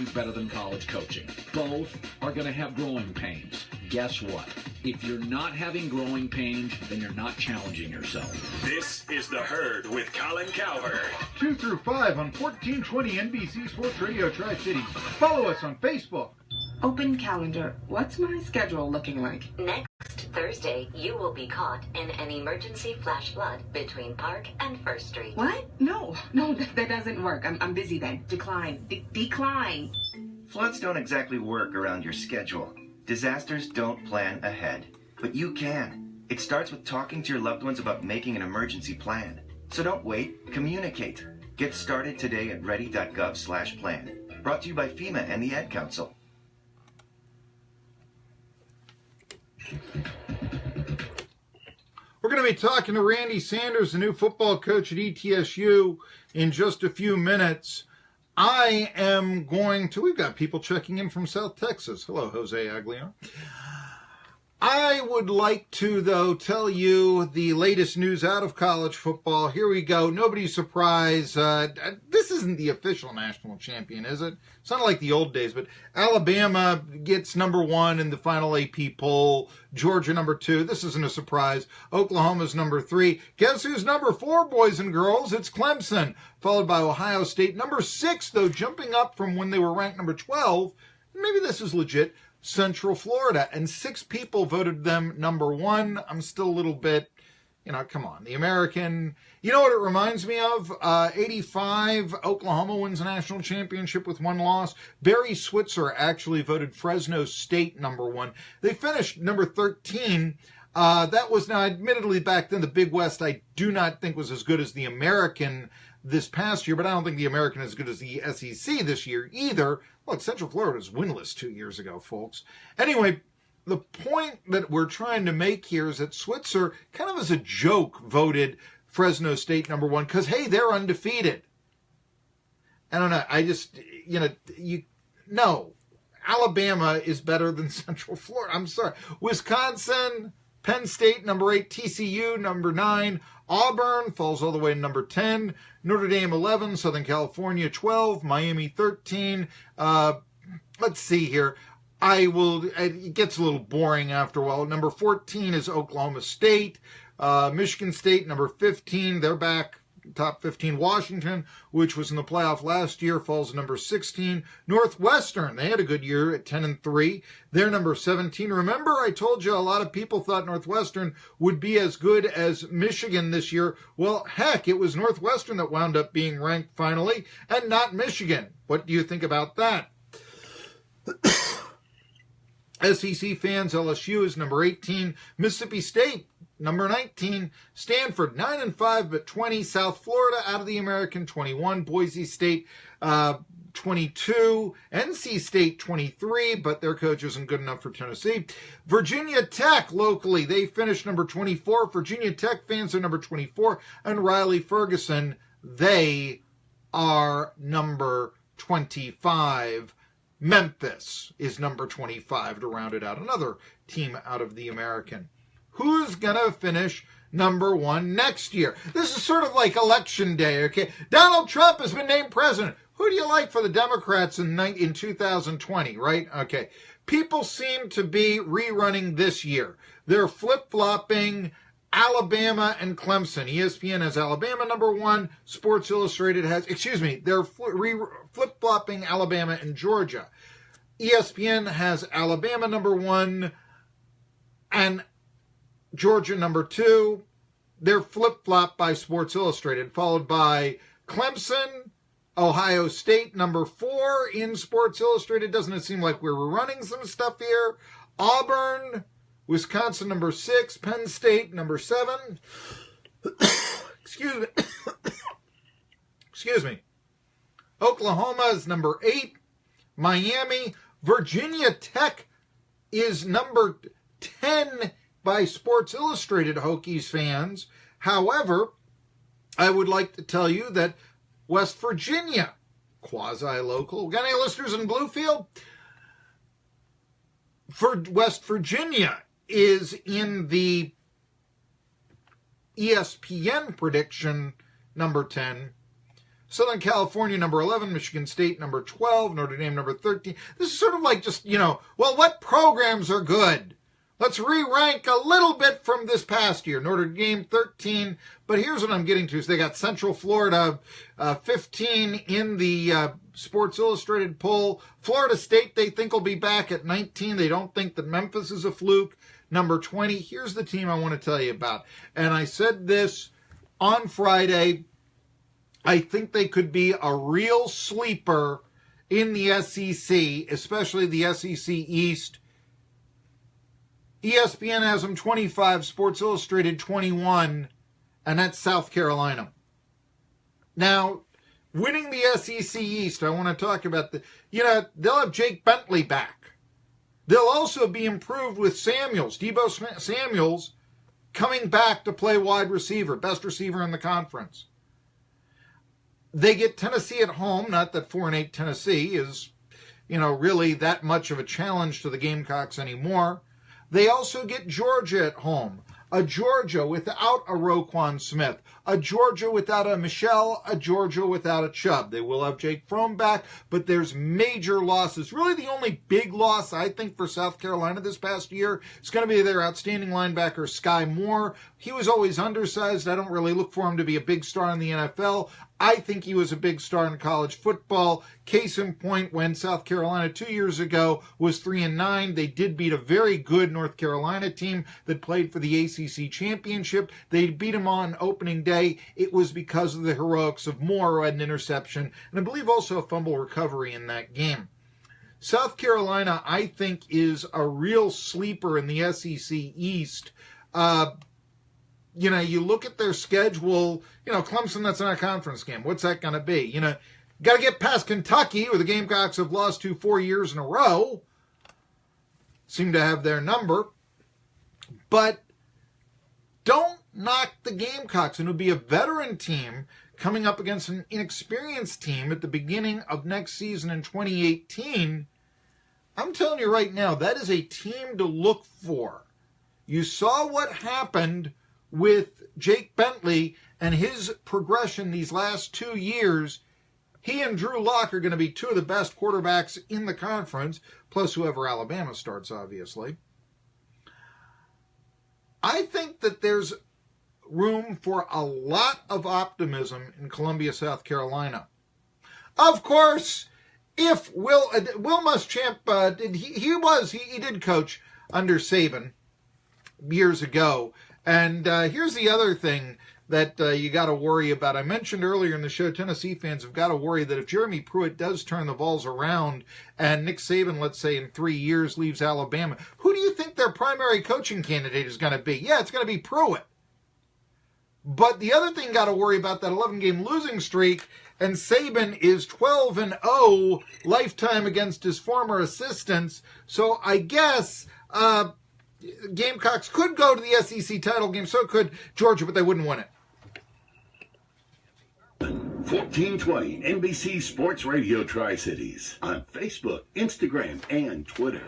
better than college coaching. Both are going to have growing pains. Guess what? If you're not having growing pains, then you're not challenging yourself. This is The Herd with Colin Cowherd. 2 through 5 on 1420 NBC Sports Radio Tri-Cities. Follow us on Facebook. Open calendar. What's my schedule looking like? Next Thursday, you will be caught in an emergency flash flood between Park and First Street. What? No, that doesn't work. I'm busy then. Decline. Decline. Floods don't exactly work around your schedule. Disasters don't plan ahead. But you can. It starts with talking to your loved ones about making an emergency plan. So don't wait. Communicate. Get started today at ready.gov/plan. Brought to you by FEMA and the Ad Council. We're going to be talking to Randy Sanders, the new football coach at ETSU, in just a few minutes. We've got people checking in from South Texas. Hello, Jose Aguilar. I would like to, though, tell you the latest news out of college football. Here we go. Nobody's surprised. This isn't the official national champion, is it? It's not like the old days, but Alabama gets number 1 in the final AP poll. Georgia number 2. This isn't a surprise. Oklahoma's number 3. Guess who's number 4, boys and girls? It's Clemson, followed by Ohio State. Number 6, though, jumping up from when they were ranked number 12. Maybe this is legit. Central Florida, and 6 people voted them number 1. I'm still a little bit, come on. The American, you know what it reminds me of? 85, Oklahoma wins a national championship with 1 loss. Barry Switzer actually voted Fresno State number 1. They finished number 13. That was, now admittedly back then, the Big West I do not think was as good as the American this past year, but I don't think the American is as good as the SEC this year either. Look, Central Florida was winless 2 years ago, folks. Anyway, the point that we're trying to make here is that Switzer, kind of as a joke, voted Fresno State number 1 because, hey, they're undefeated. I don't know. I just, no. Alabama is better than Central Florida. I'm sorry. Wisconsin, Penn State, number 8, TCU, number 9, Auburn falls all the way to number 10, Notre Dame 11, Southern California 12, Miami 13. Let's see here. It gets a little boring after a while. Number 14 is Oklahoma State. Michigan State, number 15, they're back. Top 15, Washington, which was in the playoff last year, falls number 16. Northwestern, they had a good year at 10-3. They're number 17. Remember, I told you a lot of people thought Northwestern would be as good as Michigan this year. Well, heck, it was Northwestern that wound up being ranked finally, and not Michigan. What do you think about that? SEC fans, LSU is number 18. Mississippi State, number 19. Stanford, 9-5, but 20. South Florida, out of the American, 21. Boise State, 22. NC State, 23, but their coach isn't good enough for Tennessee. Virginia Tech, locally, they finished number 24. Virginia Tech fans are number 24. And Riley Ferguson, they are number 25. Memphis is number 25 to round it out. Another team out of the American. Who's going to finish number 1 next year? This is sort of like election day, okay? Donald Trump has been named president. Who do you like for the Democrats in 2020, right? Okay. People seem to be rerunning this year. They're flip-flopping Alabama and Clemson. ESPN has Alabama number 1. Sports Illustrated has, they're flip-flopping Alabama and Georgia. ESPN has Alabama number 1 and Georgia number 2. They're flip-flopped by Sports Illustrated, followed by Clemson, Ohio State number 4 in Sports Illustrated. Doesn't it seem like we're running some stuff here? Auburn, Wisconsin number 6, Penn State number 7. Excuse me. Oklahoma is number 8. Miami, Virginia Tech is number 10 by Sports Illustrated, Hokies fans. However, I would like to tell you that West Virginia, quasi-local. Got any listeners in Bluefield? For West Virginia is in the ESPN prediction number 10. Southern California, number 11. Michigan State, number 12. Notre Dame, number 13. This is sort of like just, well, what programs are good? Let's re-rank a little bit from this past year. Notre Dame, 13. But here's what I'm getting to. So they got Central Florida, 15 in the Sports Illustrated poll. Florida State, they think will be back at 19. They don't think that Memphis is a fluke. Number 20. Here's the team I want to tell you about. And I said this on Friday. I think they could be a real sleeper in the SEC, especially the SEC East. ESPN has them 25, Sports Illustrated 21, and that's South Carolina. Now, winning the SEC East, I want to talk about they'll have Jake Bentley back. They'll also be improved with Samuels, Deebo Samuels, coming back to play wide receiver, best receiver in the conference. They get Tennessee at home, not that 4-8 Tennessee is, really that much of a challenge to the Gamecocks anymore. They also get Georgia at home, a Georgia without a Roquan Smith, a Georgia without a Michelle, a Georgia without a Chubb. They will have Jake Fromm back, but there's major losses. Really the only big loss, I think, for South Carolina this past year is going to be their outstanding linebacker, Sky Moore. He was always undersized. I don't really look for him to be a big star in the NFL. I think he was a big star in college football. Case in point, when South Carolina 2 years ago was 3-9, they did beat a very good North Carolina team that played for the ACC championship. They beat them on opening day. It was because of the heroics of Moore, who had an interception, and I believe also a fumble recovery in that game. South Carolina, I think, is a real sleeper in the SEC East. You look at their schedule, Clemson, that's not a conference game. What's that going to be? Got to get past Kentucky, where the Gamecocks have lost to 4 years in a row. Seem to have their number. But don't knock the Gamecocks. And it'll be a veteran team coming up against an inexperienced team at the beginning of next season in 2018. I'm telling you right now, that is a team to look for. You saw what happened with Jake Bentley and his progression these last 2 years. He and Drew Lock are going to be two of the best quarterbacks in the conference, plus whoever Alabama starts, obviously. I think that there's room for a lot of optimism in Columbia, South Carolina. Of course, if Will Muschamp he did coach under Saban years ago. And here's the other thing that you got to worry about. I mentioned earlier in the show, Tennessee fans have got to worry that if Jeremy Pruitt does turn the Vols around and Nick Saban, let's say in 3 years, leaves Alabama, who do you think their primary coaching candidate is going to be? Yeah, it's going to be Pruitt. But the other thing got to worry about that 11-game losing streak, and Saban is 12-0 lifetime against his former assistants. So I guess Gamecocks could go to the SEC title game, so could Georgia, but they wouldn't win it. 1420 NBC Sports Radio Tri-Cities on Facebook, Instagram, and Twitter.